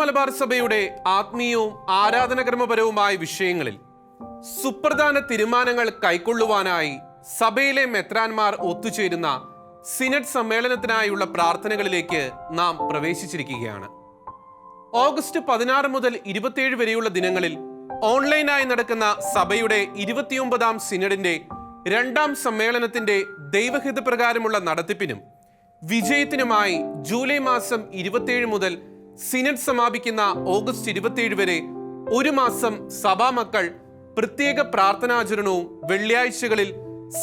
മലബാർ സഭയുടെ ആത്മീയവും ആരാധനകർമ്മപരവുമായ വിഷയങ്ങളിൽ സുപ്രധാന തീരുമാനങ്ങൾ കൈക്കൊള്ളുവാനായി സഭയിലെ മെത്രാന്മാർ ഒത്തുചേരുന്ന സിനഡ് സമ്മേളനത്തിനായുള്ള പ്രാർത്ഥനകളിലേക്ക് നാം പ്രവേശിച്ചിരിക്കുകയാണ്. ഓഗസ്റ്റ് 16 മുതൽ 27 വരെയുള്ള ദിനങ്ങളിൽ ഓൺലൈനായി നടക്കുന്ന സഭയുടെ 29ാം സിനഡിന്റെ 2ാം സമ്മേളനത്തിന്റെ ദൈവഹിതപ്രകാരമുള്ള നടത്തിപ്പിനും വിജയത്തിനുമായി ജൂലൈ മാസം 27 മുതൽ സിനഡ് സമാപിക്കുന്ന ഓഗസ്റ്റ് 27 വരെ ഒരു മാസം സഭാമക്കൾ പ്രത്യേക പ്രാർത്ഥനാചരണവും വെള്ളിയാഴ്ചകളിൽ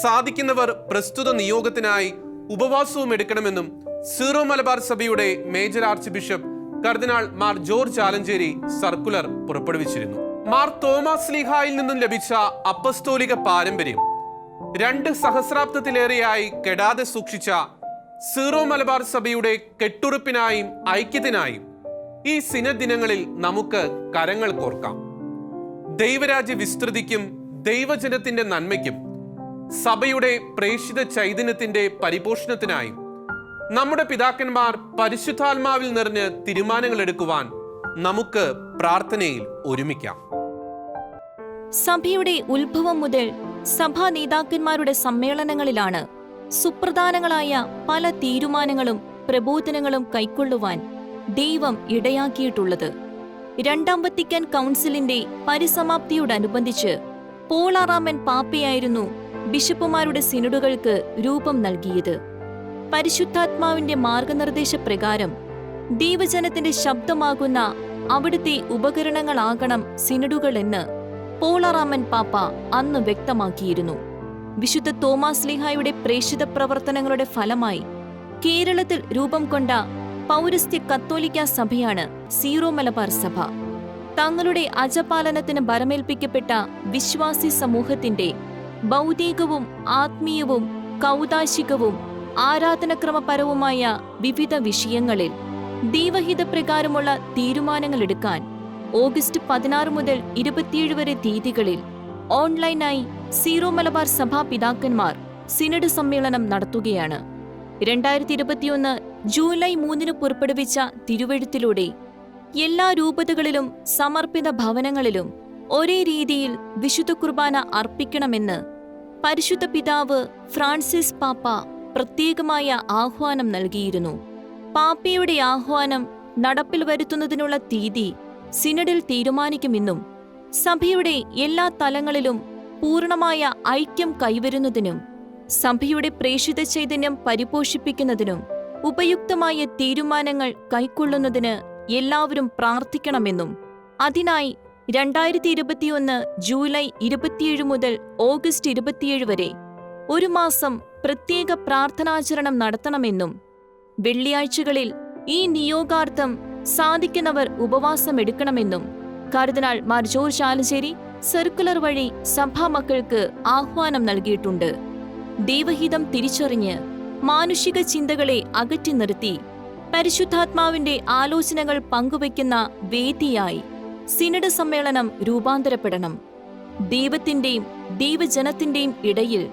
സാധിക്കുന്നവർ പ്രസ്തുത നിയോഗത്തിനായി ഉപവാസവും എടുക്കണമെന്നും സീറോ മലബാർ സഭയുടെ മേജർ ആർച്ച് ബിഷപ്പ് കർദിനാൾ മാർ ജോർജ് ആലഞ്ചേരി സർക്കുലർ പുറപ്പെടുവിച്ചിരുന്നു. മാർ തോമസ് ശ്ലീഹായിൽ നിന്നും ലഭിച്ച അപ്പസ്തോലിക പാരമ്പര്യം 2 സഹസ്രാബ്ദത്തിലേറെയായി കെടാതെ സൂക്ഷിച്ച സീറോ മലബാർ സഭയുടെ കെട്ടുറപ്പിനായും ഐക്യത്തിനായും ഈ സിനഡ് ദിനങ്ങളിൽ നമുക്ക് കരങ്ങൾ കോർക്കാം. ദൈവരാജ്യ വിസ്തൃതിക്കും ദൈവജനത്തിന്റെ നന്മയ്ക്കും സഭയുടെ പ്രേഷിത ചൈതന്യത്തിന്റെ പരിപോഷണത്തിനായും നമ്മുടെ പിതാക്കന്മാർ പരിശുദ്ധാത്മാവിൽ നിറഞ്ഞ് തീരുമാനങ്ങൾ എടുക്കുവാൻ നമുക്ക് പ്രാർത്ഥനയിൽ ഒരുമിക്കാം. സഭയുടെ ഉത്ഭവം മുതൽ സഭാ നേതാക്കന്മാരുടെ സമ്മേളനങ്ങളിലാണ് സുപ്രധാനങ്ങളായ പല തീരുമാനങ്ങളും പ്രബോധനങ്ങളും കൈക്കൊള്ളുവാൻ ദൈവം ഇടയാക്കിയിട്ടുള്ളത്. 2ാം വത്തിക്കാൻ കൗൺസിലിന്റെ പരിസമാപ്തിയോടനുബന്ധിച്ച് പോൾ 6 പാപ്പയായിരുന്നു ബിഷപ്പുമാരുടെ സിനഡുകൾക്ക് രൂപം നൽകിയത്. പരിശുദ്ധാത്മാവിന്റെ മാർഗനിർദ്ദേശപ്രകാരം ദൈവജനത്തിന്റെ ശബ്ദമാകുന്ന അവിടുത്തെ ഉപകരണങ്ങളാകണം സിനഡുകൾ എന്ന് പോൾ 6 പാപ്പ അന്ന് വ്യക്തമാക്കിയിരുന്നു. വിശുദ്ധ തോമാസ് ശ്ലീഹായുടെ പ്രേഷിത പ്രവർത്തനങ്ങളുടെ ഫലമായി കേരളത്തിൽ രൂപം കൊണ്ട പൗരസ്ത്യ കത്തോലിക്ക സഭയാണ് സീറോ മലബാർ സഭ. തങ്ങളുടെ അജപാലനത്തിന് ബരമേൽപ്പിക്കപ്പെട്ട വിശ്വാസി സമൂഹത്തിന്റെ ഭൗതികവും ആത്മീയവും കൗദാശികവും ആരാധനക്രമപരവുമായ വിവിധ വിഷയങ്ങളിൽ ദൈവഹിതപ്രകാരമുള്ള തീരുമാനങ്ങൾ എടുക്കാൻ ഓഗസ്റ്റ് 16 മുതൽ 27 വരെ തീയതികളിൽ ഓൺലൈനായി സീറോ മലബാർ സഭാ പിതാക്കന്മാർ സിനഡ് സമ്മേളനം നടത്തുകയാണ്. 2021 ജൂലൈ 3 പുറപ്പെടുവിച്ച തിരുവെഴുത്തിലൂടെ എല്ലാ രൂപതകളിലും സമർപ്പിത ഭവനങ്ങളിലും ഒരേ രീതിയിൽ വിശുദ്ധ കുർബാന അർപ്പിക്കണമെന്ന് പരിശുദ്ധ പിതാവ് ഫ്രാൻസിസ് പാപ്പ പ്രത്യേകമായ ആഹ്വാനം നൽകിയിരുന്നു. പാപ്പയുടെ ആഹ്വാനം നടപ്പിൽ വരുത്തുന്നതിനുള്ള തീയതി സിനഡിൽ തീരുമാനിക്കുമെന്നും സഭയുടെ എല്ലാ തലങ്ങളിലും പൂർണ്ണമായ ഐക്യം കൈവരുന്നതിനും സഭയുടെ പ്രേഷിത ചൈതന്യം പരിപോഷിപ്പിക്കുന്നതിനും ഉപയുക്തമായ തീരുമാനങ്ങൾ കൈക്കൊള്ളുന്നതിന് എല്ലാവരും പ്രാർത്ഥിക്കണമെന്നും അതിനായി 2021 ജൂലൈ 27 മുതൽ ഓഗസ്റ്റ് 27 വരെ ഒരു മാസം പ്രത്യേക പ്രാർത്ഥനാചരണം നടത്തണമെന്നും വെള്ളിയാഴ്ചകളിൽ ഈ നിയോഗാർത്ഥം സാധിക്കുന്നവർ ഉപവാസമെടുക്കണമെന്നും കർദിനാൾ മാർ ജോർജ് ആലഞ്ചേരി സർക്കുലർ വഴി സഭാമക്കൾക്ക് ആഹ്വാനം നൽകിയിട്ടുണ്ട്. ദൈവഹിതം തിരിച്ചറിഞ്ഞ് മാനുഷിക ചിന്തകളെ അകറ്റി നിർത്തി പരിശുദ്ധാത്മാവിന്റെ ആലോചനകൾ പങ്കുവയ്ക്കുന്ന വേദിയായി സിനഡ് സമ്മേളനം രൂപാന്തരപ്പെടണം. ദൈവത്തിന്റെയും ദൈവജനത്തിന്റെയും ഇടയിൽ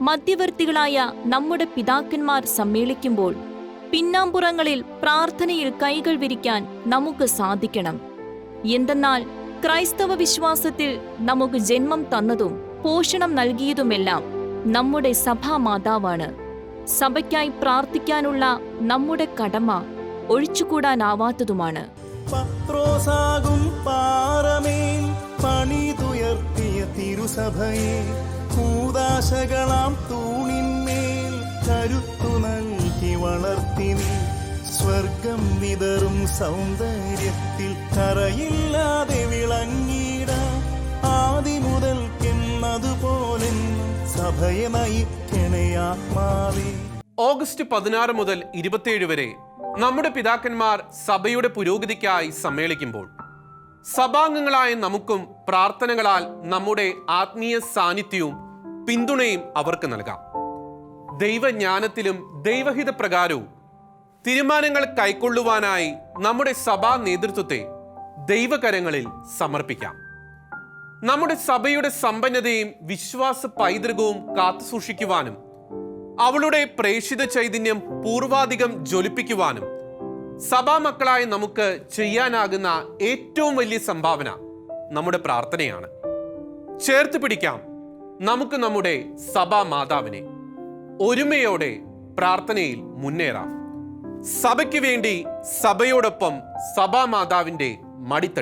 മധ്യവർത്തികളായ നമ്മുടെ പിതാക്കന്മാർ സമ്മേളിക്കുമ്പോൾ പിന്നാമ്പുറങ്ങളിൽ പ്രാർത്ഥനയിൽ കൈകൾ വിരിക്കാൻ നമുക്ക് സാധിക്കണം. എന്തെന്നാൽ ക്രൈസ്തവ വിശ്വാസത്തിൽ നമുക്ക് ജന്മം തന്നതും പോഷണം നൽകിയതുമെല്ലാം നമ്മുടെ സഭാമാതാവാണ്. സഭയ്ക്കായി പ്രാർത്ഥിക്കാനുള്ള നമ്മുടെ കടമ ഒഴിച്ചുകൂടാനാവാത്തതുമാണ്. പത്രോസാകും പാറമേൽ പണിതുയർത്തിയ തിരുസഭയെ കൂദാശകളാം തൂണിന്മേൽ കരുത്തു നൽകി വളർത്തി സ്വർഗം വിതറും സൗന്ദര്യത്തിൽ കറയില്ലാതെ വിളങ്ങിട ആദി മുതൽക്കെന്നതുപോലെ സഭയെ നയിക്കണേ ആത്മാവേ. ഓഗസ്റ്റ് 16 മുതൽ 27 വരെ നമ്മുടെ പിതാക്കന്മാർ സഭയുടെ പുരോഗതിക്കായി സമ്മേളിക്കുമ്പോൾ സഭാംഗങ്ങളായ നമുക്കും പ്രാർത്ഥനകളാൽ നമ്മുടെ ആത്മീയ സാന്നിധ്യവും പിന്തുണയും അവർക്ക് നൽകാം. ദൈവജ്ഞാനത്തിലും ദൈവഹിത പ്രകാരവും തീരുമാനങ്ങൾ കൈക്കൊള്ളുവാനായി നമ്മുടെ സഭാ നേതൃത്വത്തെ ദൈവകരങ്ങളിൽ സമർപ്പിക്കാം. നമ്മുടെ സഭയുടെ സമ്പന്നതയും വിശ്വാസ പൈതൃകവും കാത്തുസൂക്ഷിക്കുവാനും അവളുടെ പ്രേഷിത ചൈതന്യം പൂർവാധികം ജ്വലിപ്പിക്കുവാനും സഭാമക്കളായ നമുക്ക് ചെയ്യാനാകുന്ന ഏറ്റവും വലിയ സംഭാവന നമ്മുടെ പ്രാർത്ഥനയാണ്. ചേർത്ത് പിടിക്കാം നമുക്ക് നമ്മുടെ സഭാ മാതാവിനെ. ഒരുമയോടെ പ്രാർത്ഥനയിൽ മുന്നേറാം. സഭയ്ക്ക് വേണ്ടി സഭയോടൊപ്പം സഭാ മാതാവിൻ്റെ മടിത്തട്ടിൽ.